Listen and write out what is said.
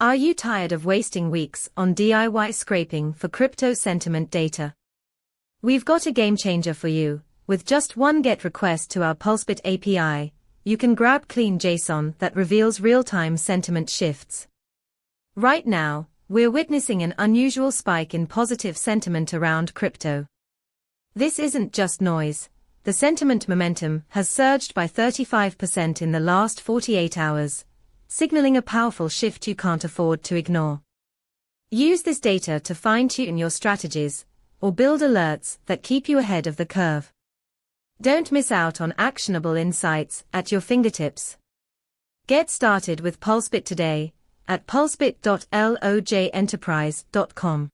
Are you tired of wasting weeks on DIY scraping for crypto sentiment data? We've got a game changer for you. With just one GET request to our Pulsebit API, you can grab clean JSON that reveals real-time sentiment shifts. Right now, we're witnessing an unusual spike in positive sentiment around crypto. This isn't just noise. The sentiment momentum has surged by 35% in the last 48 hours, signaling a powerful shift you can't afford to ignore. Use this data to fine-tune your strategies, or build alerts that keep you ahead of the curve. Don't miss out on actionable insights at your fingertips. Get started with Pulsebit today at pulsebit.lojenterprise.com.